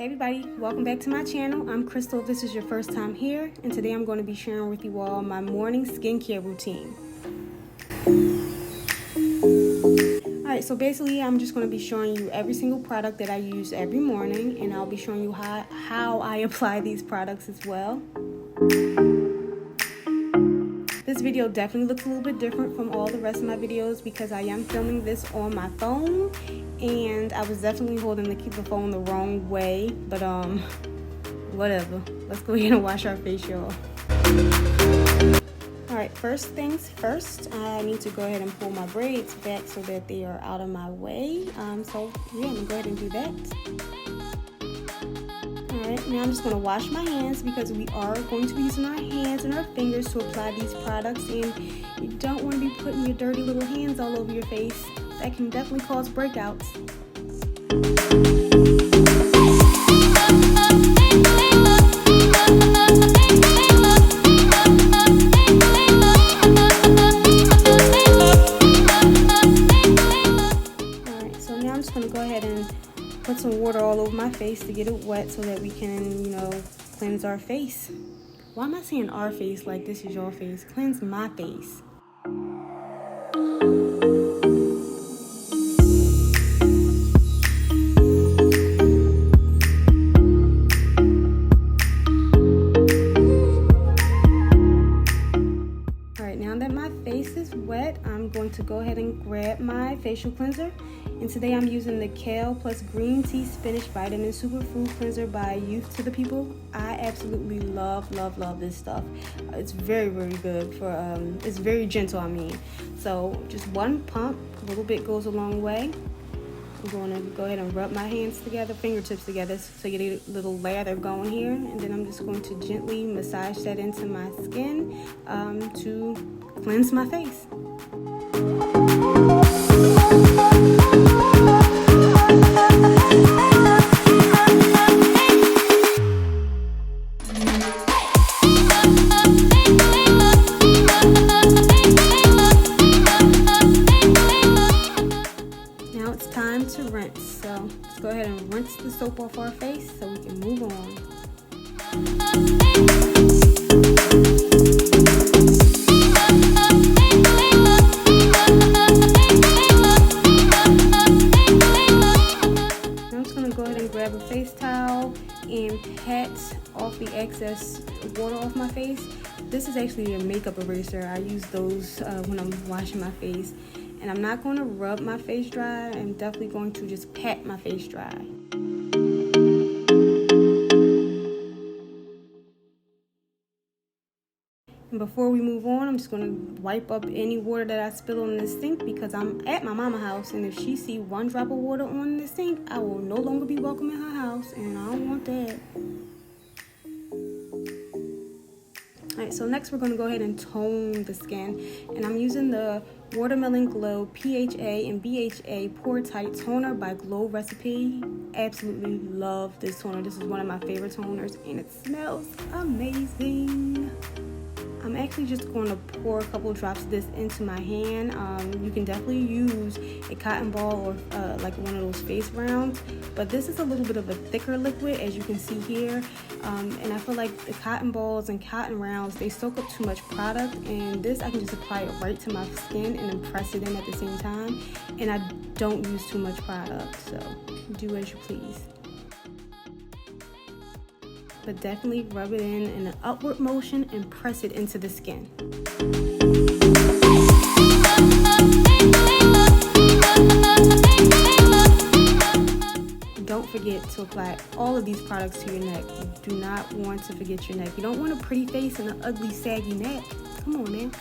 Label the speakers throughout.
Speaker 1: Hey everybody, welcome back to my channel. I'm Crystal if this is your first time here, and today I'm going to be sharing with you all my morning skincare routine. Alright, so basically I'm just going to be showing you every single product that I use every morning, and I'll be showing you how I apply these products as well. This video definitely looks a little bit different from all the rest of my videos because I am filming this on my phone, and I was definitely holding the phone the wrong way, but whatever. Let's go ahead and wash our face, y'all. Alright, first things first, I need to go ahead and pull my braids back so that they are out of my way. So yeah, I'm gonna go ahead and do that. Alright, now I'm just going to wash my hands because we are going to be using our hands and our fingers to apply these products, and you don't want to be putting your dirty little hands all over your face. That can definitely cause breakouts. Alright, so now I'm just going to go ahead and put some water all over my face to get it wet so that we can, cleanse our face. Why am I saying our face like this is your face? Cleanse my face. Alright, now that my face is wet, I'm going to go ahead and grab my facial cleanser. And today I'm using the Kale plus Green Tea Spinach Vitamin Superfood Cleanser by Youth to the People. I absolutely love this stuff. It's very, very good for, it's very gentle, So just one pump, a little bit goes a long way. I'm going to go ahead and rub my hands together, fingertips together, so you get a little lather going here. And then I'm just going to gently massage that into my skin to cleanse my face. Now it's time to rinse. So let's go ahead and rinse the soap off our face so we can move on. Grab a face towel and pat off the excess water off my face. This is actually a makeup eraser. I use those when I'm washing my face. And I'm not going to rub my face dry. I'm definitely going to just pat my face dry. And before we move on, I'm just going to wipe up any water that I spill on this sink because I'm at my mama's house, and if she see one drop of water on the sink, I will no longer be welcome in her house, and I don't want that. Alright, so next we're going to go ahead and tone the skin, and I'm using the Watermelon Glow PHA and BHA Pore Tight Toner by Glow Recipe. Absolutely love this toner. This is one of my favorite toners, and it smells amazing. I'm actually just going to pour a couple drops of this into my hand. You can definitely use a cotton ball or like one of those face rounds, but this is a little bit of a thicker liquid, as you can see here. And I feel like the cotton balls and cotton rounds, they soak up too much product, and this I can just apply it right to my skin and then press it in at the same time. And I don't use too much product, so do as you please. But definitely rub it in an upward motion and press it into the skin. Don't forget to apply all of these products to your neck. You do not want to forget your neck. You don't want a pretty face and an ugly, saggy neck. Come on, man.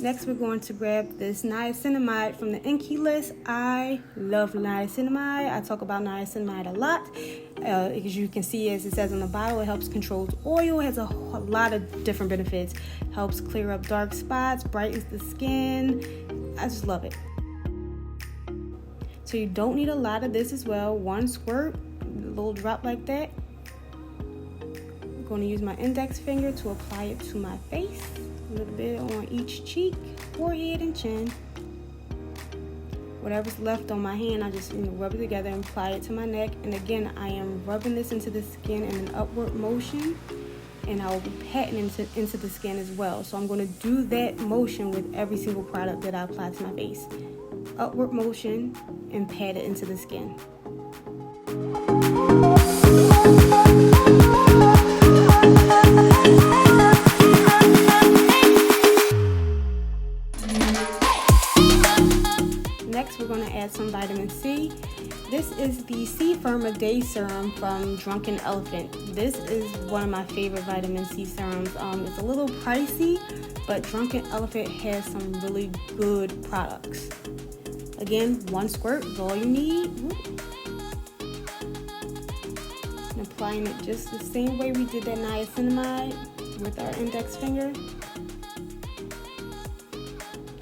Speaker 1: Next, we're going to grab this niacinamide from the Inkey list. I love niacinamide. I talk about niacinamide a lot. As you can see, as it says on the bottle, it helps control oil. It has a lot of different benefits. Helps clear up dark spots, brightens the skin. I just love it. So you don't need a lot of this as well. One squirt, a little drop like that. I'm going to use my index finger to apply it to my face. A little bit on each cheek, forehead, and chin. whatever's left on my hand, I just rub it together and apply it to my neck. And again, I am rubbing this into the skin in an upward motion, and I will be patting into the skin as well. So I'm going to do that motion with every single product that I apply to my face. Upward motion and pat it into the skin. Next, we're going to add some vitamin C. This is the C Firma Day Serum from Drunken Elephant. This is one of my favorite vitamin C serums. It's a little pricey, but Drunken Elephant has some really good products. Again, 1 squirt is all you need. And applying it just the same way we did that niacinamide with our index finger.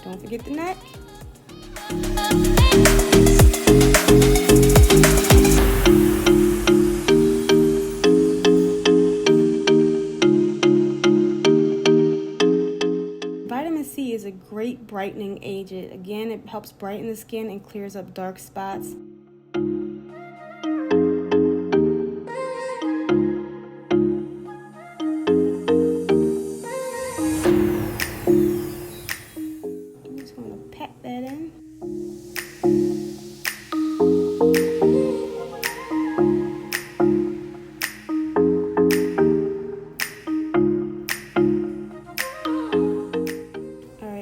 Speaker 1: Don't forget the neck. Vitamin C is a great brightening agent. Again, it helps brighten the skin and clears up dark spots. I'm just going to pat that in.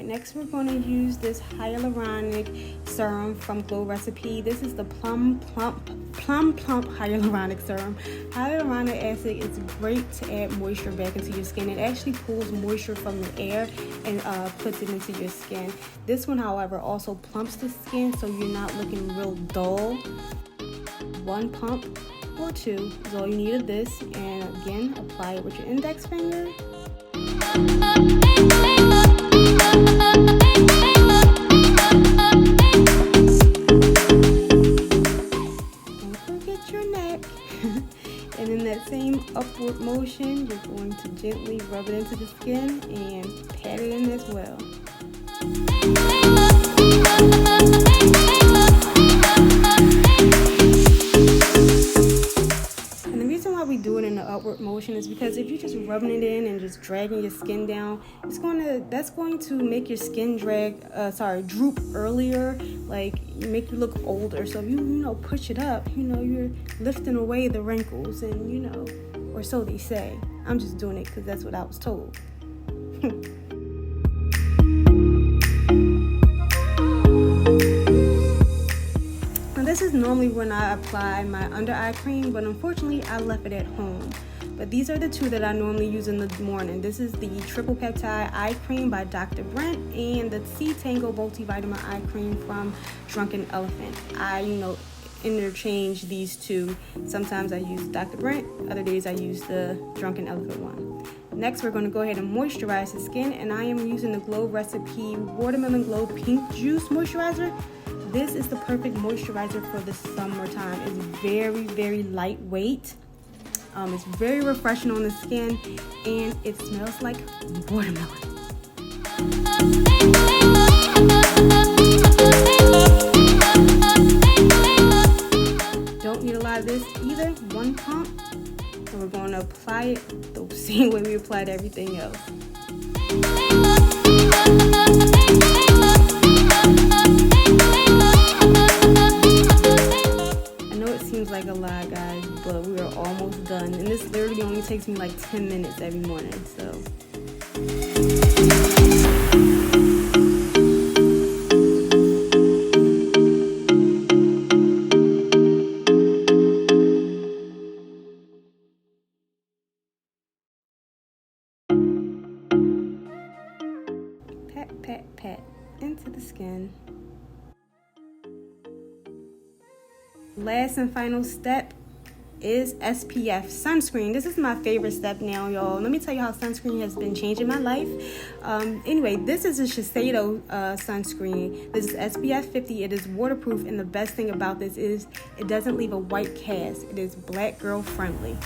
Speaker 1: Next, we're going to use this hyaluronic serum from Glow Recipe. This is the Plum Plump Hyaluronic Serum. Hyaluronic acid is great to add moisture back into your skin. It actually pulls moisture from the air and puts it into your skin. This one, however, also plumps the skin so you're not looking real dull. 1 pump or 2 is all you need of this. And again, apply it with your index finger. Don't forget your neck. And in that same upward motion, you're going to gently rub it into the skin and pat it in as well. We do it in the upward motion is because if you're just rubbing it in and just dragging your skin down, that's going to make your skin droop earlier, like make you look older. So if you push it up, you're lifting away the wrinkles, and or so they say. I'm just doing it because that's what I was told. This is normally when I apply my under eye cream, but unfortunately I left it at home. But these are the 2 that I normally use in the morning. This is the Triple Peptide Eye Cream by Dr. Brent and the C Tango Multivitamin Eye Cream from Drunken Elephant. I, interchange these 2. Sometimes I use Dr. Brent, other days I use the Drunken Elephant one. Next, we're going to go ahead and moisturize the skin, and I am using the Glow Recipe Watermelon Glow Pink Juice Moisturizer. This is the perfect moisturizer for the summertime. It's very, very lightweight. It's very refreshing on the skin, and it smells like watermelon. Don't need a lot of this either. 1 pump, and we're going to apply it the same way we applied everything else. Seems like a lot, guys, but we are almost done, and this literally only takes me like 10 minutes every morning. So pat, pat, pat into the skin. Last and final step is SPF sunscreen. This is my favorite step now, y'all. Let me tell you how sunscreen has been changing my life. Anyway, this is a Shiseido sunscreen. This is SPF 50. It is waterproof, and the best thing about this is it doesn't leave a white cast. It is black girl friendly.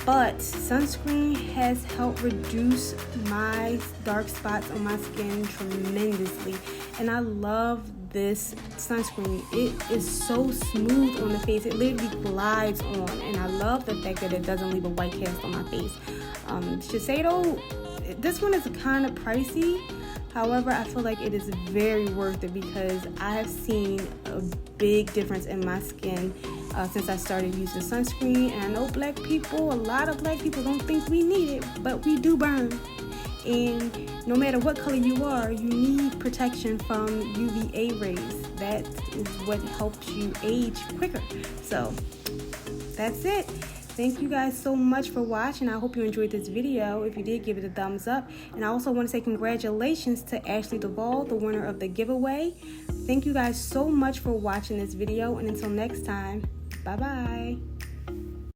Speaker 1: But But sunscreen has helped reduce my dark spots on my skin tremendously. And I love this sunscreen. It is so smooth on the face. It literally glides on. And I love the fact that it doesn't leave a white cast on my face. Shiseido, this one is kind of pricey. However, I feel like it is very worth it because I have seen a big difference in my skin since I started using sunscreen. And I know a lot of black people don't think we need it, but we do burn. And no matter what color you are, you need protection from UVA rays. That is what helps you age quicker. So that's it. Thank you guys so much for watching. I hope you enjoyed this video. If you did, give it a thumbs up. And I also want to say congratulations to Ashley Duvall, the winner of the giveaway. Thank you guys so much for watching this video. And until next time, bye-bye.